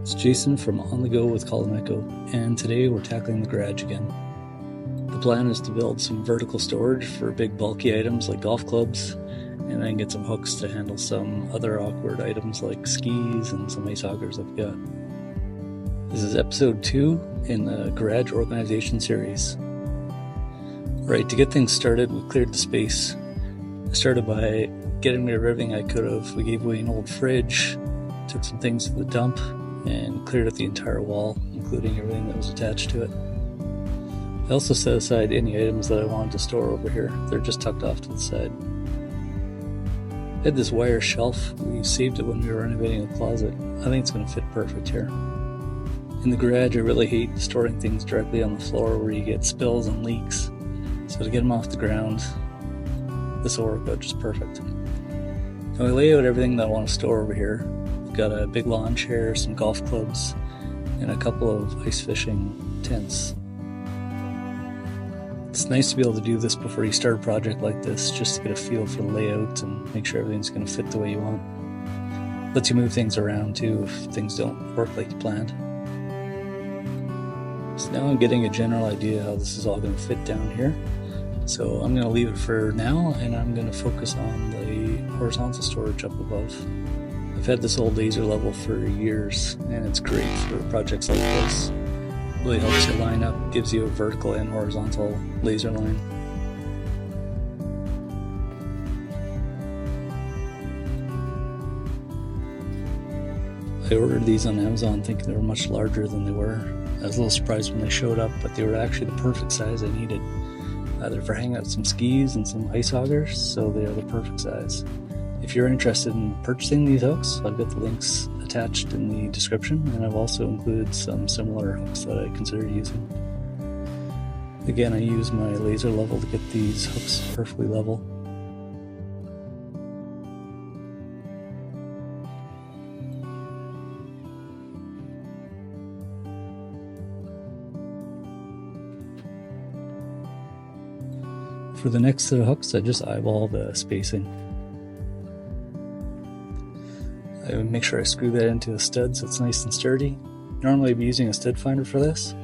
It's Jason from On The Go with Colin Echo, and today we're tackling the garage again. The plan is to build some vertical storage for big bulky items like golf clubs, and then get some hooks to handle some other awkward items like skis and some ice augers I've got. This is episode 2 in the garage organization series. Right, to get things started, we cleared the space. I started by getting rid of everything I could have. We gave away an old fridge, took some things to the dump, and cleared out the entire wall, including everything that was attached to it. I also set aside any items that I wanted to store over here. They're just tucked off to the side. I had this wire shelf. We saved it when we were renovating a closet. I think it's going to fit perfect here. In the garage, I really hate storing things directly on the floor where you get spills and leaks. So to get them off the ground, this will work out just perfect. Now I lay out everything that I want to store over here. Got a big lawn chair, some golf clubs, and a couple of ice fishing tents. It's nice to be able to do this before you start a project like this, just to get a feel for the layout and make sure everything's going to fit the way you want. Lets you move things around too if things don't work like you planned. So now I'm getting a general idea how this is all going to fit down here. So I'm going to leave it for now, and I'm going to focus on the horizontal storage up above. I've had this old laser level for years, and it's great for projects like this. It really helps you line up, gives you a vertical and horizontal laser line. I ordered these on Amazon thinking they were much larger than they were. I was a little surprised when they showed up, but they were actually the perfect size I needed. They're for hanging out some skis and some ice augers, so they are the perfect size. If you're interested in purchasing these hooks, I've got the links attached in the description, and I've also included some similar hooks that I consider using. Again, I use my laser level to get these hooks perfectly level. For the next set of hooks, I just eyeball the spacing. I would make sure I screw that into a stud so it's nice and sturdy. Normally I'd be using a stud finder for this,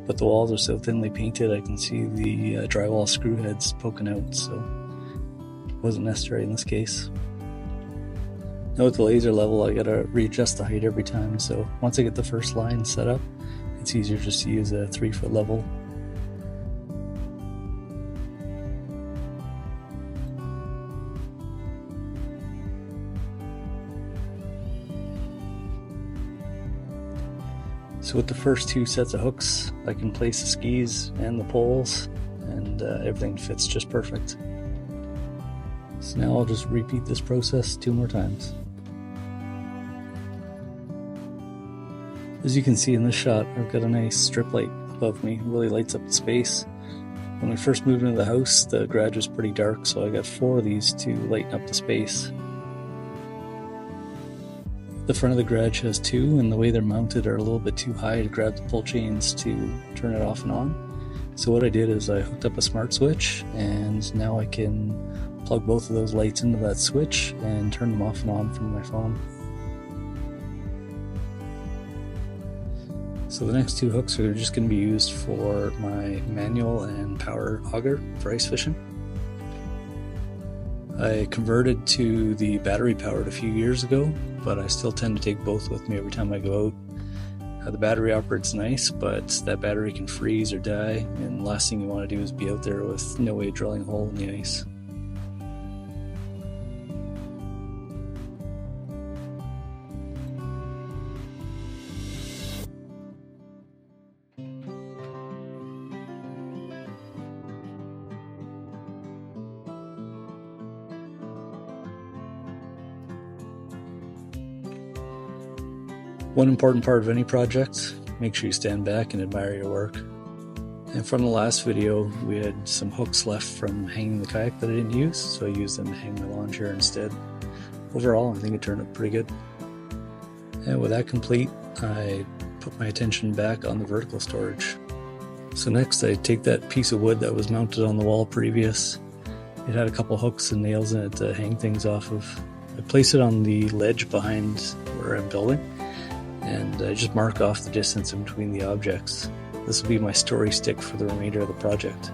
but the walls are so thinly painted I can see the drywall screw heads poking out, so it wasn't necessary in this case. Now with the laser level, I gotta readjust the height every time, so once I get the first line set up, it's easier just to use a 3-foot level. So with the first 2 sets of hooks, I can place the skis and the poles, and everything fits just perfect. So now I'll just repeat this process 2 more times. As you can see in this shot, I've got a nice strip light above me. It really lights up the space. When we first moved into the house, the garage was pretty dark, so I got 4 of these to lighten up the space. The front of the garage has 2, and the way they're mounted are a little bit too high to grab the pull chains to turn it off and on. So what I did is I hooked up a smart switch, and now I can plug both of those lights into that switch and turn them off and on from my phone. So the next 2 hooks are just going to be used for my manual and power auger for ice fishing. I converted to the battery powered a few years ago, but I still tend to take both with me every time I go out. The battery operates nice, but that battery can freeze or die, and the last thing you want to do is be out there with no way of drilling a hole in the ice. One important part of any project, make sure you stand back and admire your work. And from the last video, we had some hooks left from hanging the kayak that I didn't use, so I used them to hang my lawn chair instead. Overall, I think it turned out pretty good. And with that complete, I put my attention back on the vertical storage. So next I take that piece of wood that was mounted on the wall previous. It had a couple hooks and nails in it to hang things off of. I place it on the ledge behind where I'm building, and I just mark off the distance in between the objects. This will be my story stick for the remainder of the project.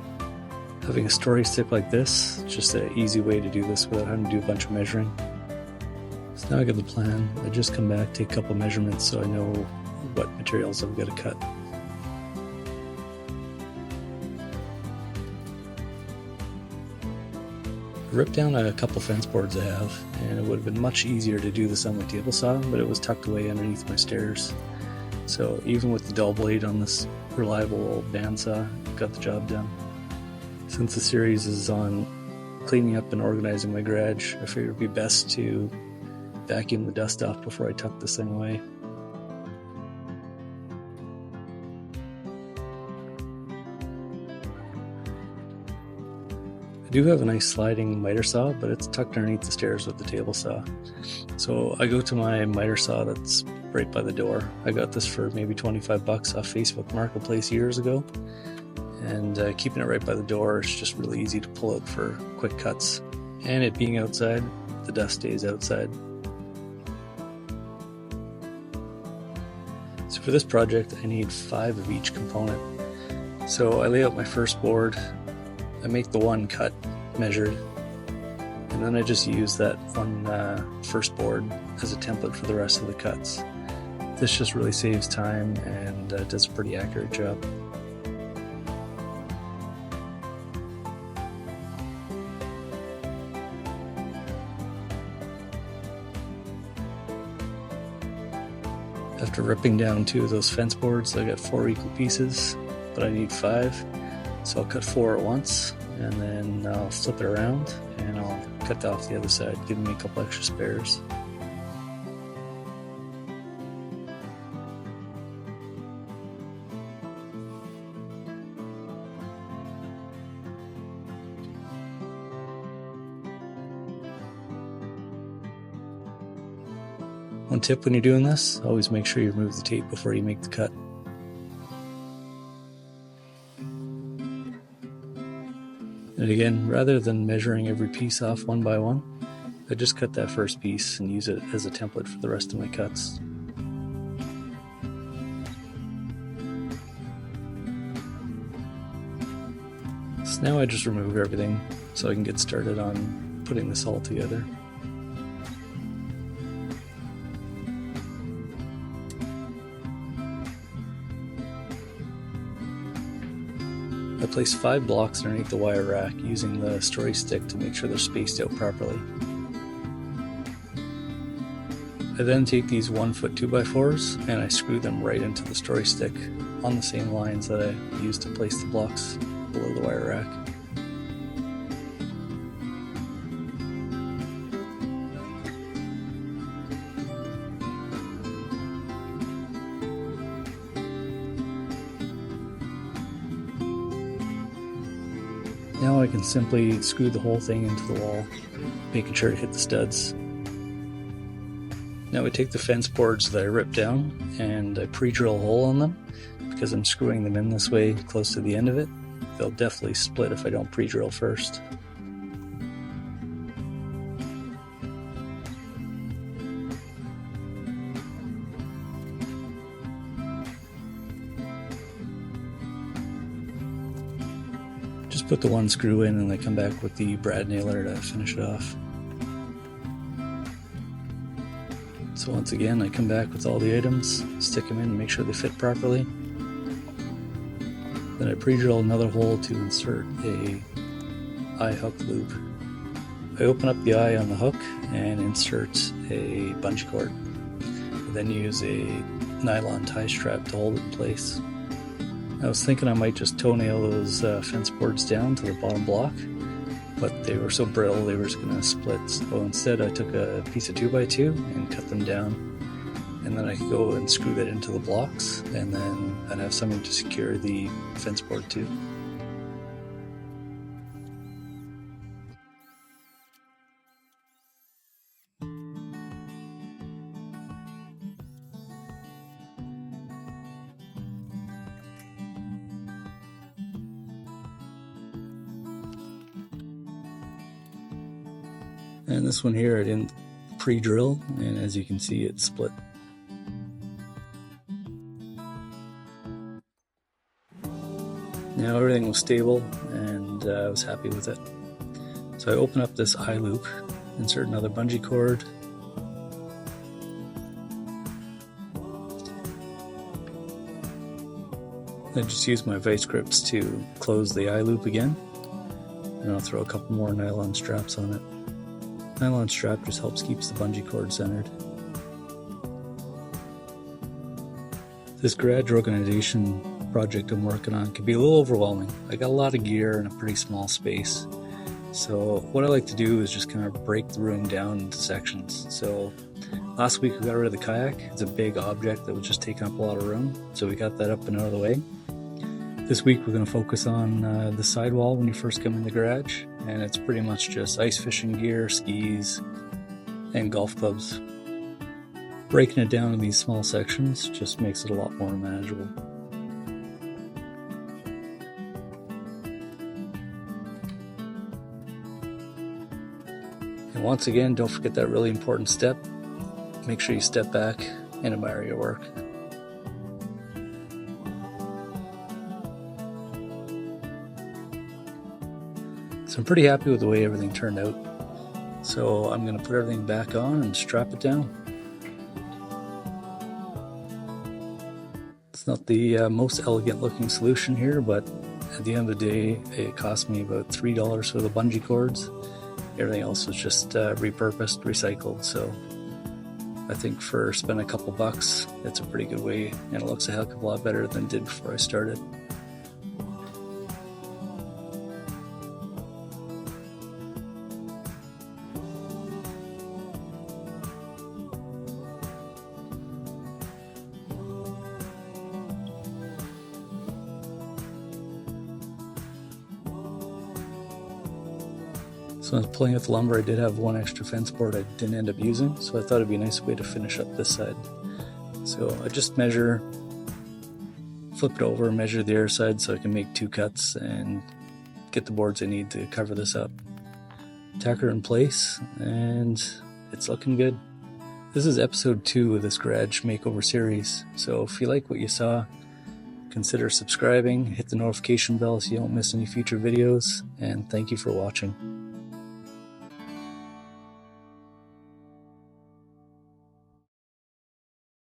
Having a story stick like this, it's just an easy way to do this without having to do a bunch of measuring. So now I got the plan. I just come back, take a couple measurements so I know what materials I've got to cut. I ripped down a couple fence boards I have, and it would have been much easier to do this on my table saw, but it was tucked away underneath my stairs. So even with the dull blade on this reliable old bandsaw, it got the job done. Since the series is on cleaning up and organizing my garage, I figured it would be best to vacuum the dust off before I tuck this thing away. I do have a nice sliding miter saw, but it's tucked underneath the stairs with the table saw. So I go to my miter saw that's right by the door. I got this for maybe 25 bucks off Facebook Marketplace years ago. And keeping it right by the door is just really easy to pull out for quick cuts. And it being outside, the dust stays outside. So for this project, I need 5 of each component. So I lay out my first board, I make the one cut measured, and then I just use that one first board as a template for the rest of the cuts. This just really saves time and does a pretty accurate job. After ripping down 2 of those fence boards, I got 4 equal pieces, but I need 5. So I'll cut 4 at once, and then I'll flip it around, and I'll cut off the other side, giving me a couple extra spares. One tip when you're doing this, always make sure you remove the tape before you make the cut. And again, rather than measuring every piece off one by one, I just cut that first piece and use it as a template for the rest of my cuts. So now I just remove everything so I can get started on putting this all together. I place 5 blocks underneath the wire rack using the story stick to make sure they're spaced out properly. I then take these 1-foot 2x4s and I screw them right into the story stick on the same lines that I used to place the blocks below the wire rack. Now I can simply screw the whole thing into the wall, making sure to hit the studs. Now I take the fence boards that I ripped down and I pre-drill a hole on them. Because I'm screwing them in this way close to the end of it, they'll definitely split if I don't pre-drill first. Just put the one screw in and I come back with the brad nailer to finish it off. So once again, I come back with all the items, stick them in and make sure they fit properly. Then I pre-drill another hole to insert a eye hook loop. I open up the eye on the hook and insert a bungee cord. I then use a nylon tie strap to hold it in place. I was thinking I might just toenail those fence boards down to the bottom block, but they were so brittle they were just going to split. So instead I took a piece of 2x2 and cut them down, and then I could go and screw that into the blocks, and then I'd have something to secure the fence board to. And this one here I didn't pre-drill, and as you can see, it's split. Everything was stable and I was happy with it. So I open up this eye loop, insert another bungee cord, I just use my vice grips to close the eye loop again, and I'll throw a couple more nylon straps on it. Nylon strap just helps keeps the bungee cord centered. This garage organization project I'm working on can be a little overwhelming. I got a lot of gear in a pretty small space. So what I like to do is just kind of break the room down into sections. So last week we got rid of the kayak. It's a big object that was just taking up a lot of room. So we got that up and out of the way. This week we're going to focus on the sidewall when you first come in the garage. And it's pretty much just ice fishing gear, skis, and golf clubs. Breaking it down in these small sections just makes it a lot more manageable. And once again, don't forget that really important step. Make sure you step back and admire your work. So I'm pretty happy with the way everything turned out. So I'm going to put everything back on and strap it down. It's not the most elegant looking solution here, but at the end of the day, it cost me about $3 for the bungee cords. Everything else was just repurposed, recycled. So I think for spending a couple bucks, it's a pretty good way, and it looks a heck of a lot better than it did before I started. So when I was pulling out the lumber, I did have one extra fence board I didn't end up using, so I thought it'd be a nice way to finish up this side. So I just measure, flip it over, measure the other side so I can make 2 cuts and get the boards I need to cover this up. Tack her in place, and it's looking good. This is episode 2 of this garage makeover series, so if you like what you saw, consider subscribing, hit the notification bell so you don't miss any future videos, and thank you for watching.